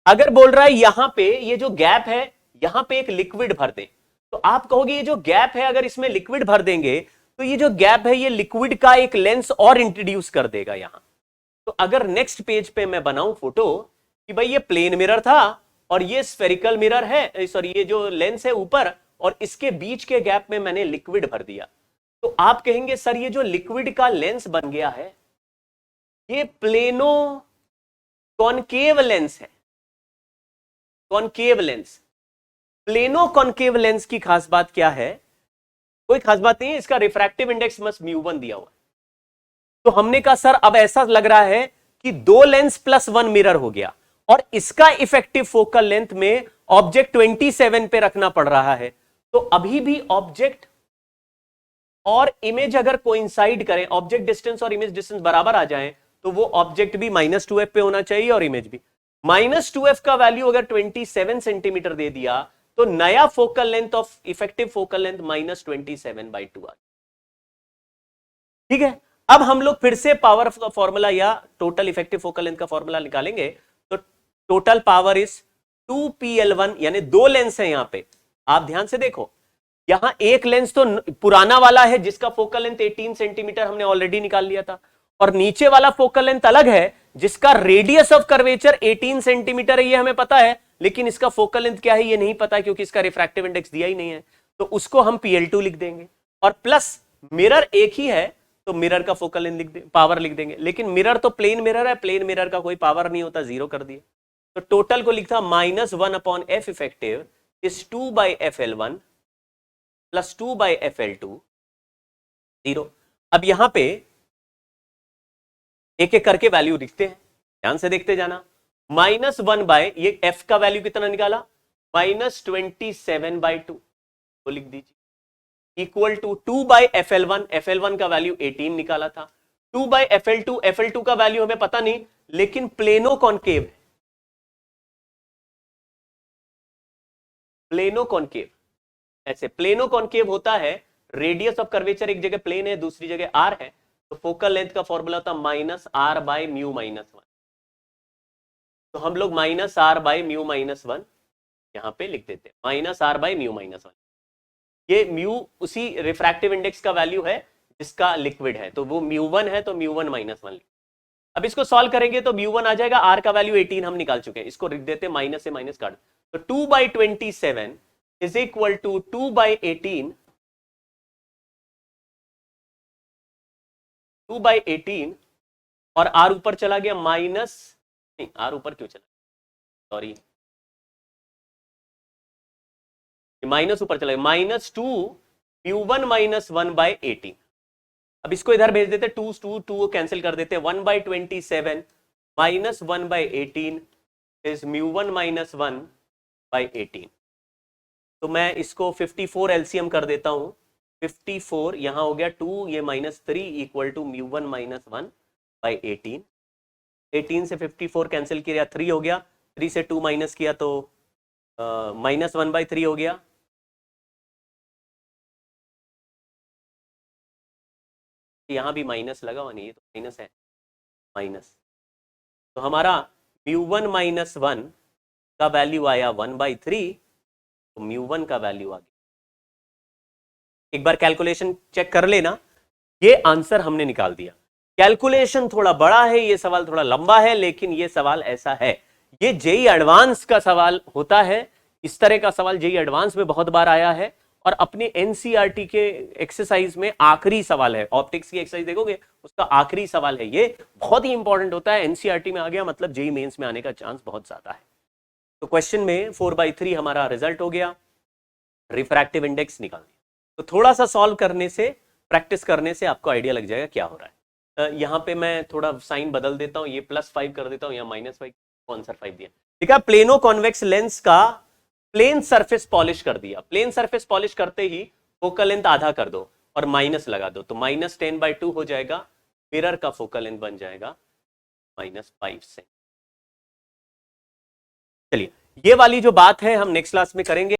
A: अगर बोल रहा है यहां पे ये जो गैप है, यहां पे एक लिक्विड भर दे, तो आप कहोगे ये जो गैप है अगर इसमें लिक्विड भर देंगे तो ये जो गैप है ये लिक्विड का एक लेंस और इंट्रोड्यूस कर देगा यहां। तो अगर नेक्स्ट पेज पे मैं बनाऊं फोटो कि भाई ये प्लेन मिरर था और ये स्फेरिकल मिरर है, सॉरी ये जो लेंस है ऊपर, और इसके बीच के गैप में मैंने लिक्विड भर दिया, तो आप कहेंगे सर ये जो लिक्विड का लेंस बन गया है ये प्लेनो कॉनकेव लेंस है। Concave lens, plano concave lens की खास बात क्या है? कोई खास बात नहीं है, इसका रिफ्रैक्टिव इंडेक्स मस्ट μ1 दिया हुआ है। तो हमने कहा सर अब ऐसा लग रहा है कि 2 लेंस +1 मिरर हो गया और इसका इफेक्टिव फोकल लेंथ में ऑब्जेक्ट 27 पे रखना पड़ रहा है। तो अभी भी ऑब्जेक्ट और इमेज अगर कोइंसाइड करें, ऑब्जेक्ट डिस्टेंस और इमेज डिस्टेंस बराबर आ जाएं, तो वो ऑब्जेक्ट भी -2f पे होना चाहिए और इमेज भी। -2f का वैल्यू अगर 27 सेंटीमीटर दे दिया तो नया focal length of effective focal length -27/2 आ। ठीक है, अब हम लोग फिर से पावर का फॉर्मूला या टोटल इफेक्टिव फोकल लेंथ का फॉर्मूला निकालेंगे। तो टोटल पावर इज 2PL1, यानी 2 लेंस है यहां पे। आप ध्यान से देखो, यहां एक लेंस तो पुराना वाला है जिसका फोकल लेंथ 18 सेंटीमीटर हमने ऑलरेडी निकाल लिया था, और नीचे वाला फोकल लेंथ अलग है जिसका रेडियस ऑफ कर्वेचर 18 सेंटीमीटर है, ये हमें पता है, लेकिन इसका फोकल लेंथ क्या है ये नहीं पता क्योंकि इसका रिफ्रैक्टिव इंडेक्स दिया ही नहीं है। तो उसको हम PL2 लिख देंगे, और प्लस मिरर एक ही है तो मिरर का फोकल लेंथ लिख दे, पावर लिख देंगे। लेकिन मिरर तो प्लेन मिरर है, प्लेन मिरर का कोई पावर नहीं होता, 0 कर दिए। तो टोटल को लिखा -1/f effective is 2/FL1 + 2/FL2 0। अब यहां पे एक एक करके वैल्यू लिखते हैं, ध्यान से देखते जाना। -1 ये f का वैल्यू कितना निकाला, -27/2 तो लिख दीजिए, इक्वल टू 2/FL1, FL1 का वैल्यू 18 निकाला था, 2/FL2, FL2 का वैल्यू हमें पता नहीं, लेकिन प्लेनो कॉनकेव है प्लेनो कॉनकेव, ऐसे प्लेनो कॉनकेव होता है, रेडियस ऑफ कर्वेचर एक जगह प्लेन है दूसरी जगह आर है, तो फोकल लेंथ का फॉर्मूला होता minus R by mu minus one. तो हम लोग minus R by mu minus one यहां पे लिख देते हैं, minus R by mu minus one. ये म्यू उसी रिफ्रैक्टिव इंडेक्स का वैल्यू है जिसका लिक्विड है, तो वो म्यू वन है, तो म्यू वन माइनस वन। अब इसको सॉल्व करेंगे तो म्यू वन आ जाएगा, आर का वैल्यू 18 हम निकाल चुके हैं, इसको लिख देते हैं माइनस से माइनस काट, तो 2/27 इज इक्वल टू 2/18, 2/18 और आर ऊपर चला गया माइनस, नहीं आर ऊपर क्यों चला, सॉरी माइनस ऊपर चला गया, -2 म्यू वन माइनस 1/18। अब इसको इधर भेज देते, टू कैंसिल कर देते, 1/27 minus 1/18 is mu one minus 1/18। तो मैं इसको 54 एलसीएम कर देता हूं, 54 यहां हो गया 2, ये -3 equal to mu one minus 1/18। 18 से 54 कैंसिल किया 3 हो गया, 3 से 2 माइनस किया तो -1/3 हो गया। यहां भी माइनस लगा हुआ नहीं, ये तो माइनस है, माइनस, तो हमारा म्यू वन माइनस 1 का वैल्यू आया 1/3, तो म्यू वन का वैल्यू आ गया, एक बार कैलकुलेशन चेक कर लेना, ये आंसर हमने निकाल दिया। कैलकुलेशन थोड़ा बड़ा है, ये सवाल थोड़ा लंबा है, लेकिन ये सवाल ऐसा है, ये जेई एडवांस का सवाल होता है, इस तरह का सवाल जेई एडवांस में बहुत बार आया है, और अपने एनसीईआरटी के एक्सरसाइज में आखिरी सवाल है, ऑप्टिक्स की एक्सरसाइज देखोगे उसका आखिरी सवाल है, ये बहुत ही इंपॉर्टेंट होता है, एनसीईआरटी में आ गया मतलब जेई मेंस में आने का चांस बहुत ज्यादा है। तो क्वेश्चन में 4/3 हमारा रिजल्ट हो गया, रिफ्रैक्टिव इंडेक्स निकाल दिया। तो थोड़ा सा सॉल्व करने से, प्रैक्टिस करने से आपको आइडिया लग जाएगा क्या हो रहा है। यहाँ पे मैं थोड़ा साइन बदल देता हूँ, ये +5 कर देता हूँ, यहाँ -5, आंसर 5 दिया। ठीक है, प्लेनो कॉन्वेक्स लेंस का प्लेन सरफेस पॉलिश कर दिया, प्लेन सरफेस पॉलिश करते ही फोकल लेंथ आधा कर दो और माइनस लगा दो, तो -10/2 हो जाएगा, मिरर का फोकल लेंथ बन जाएगा -5 से। चलिए ये वाली जो बात है हम नेक्स्ट क्लास में करेंगे।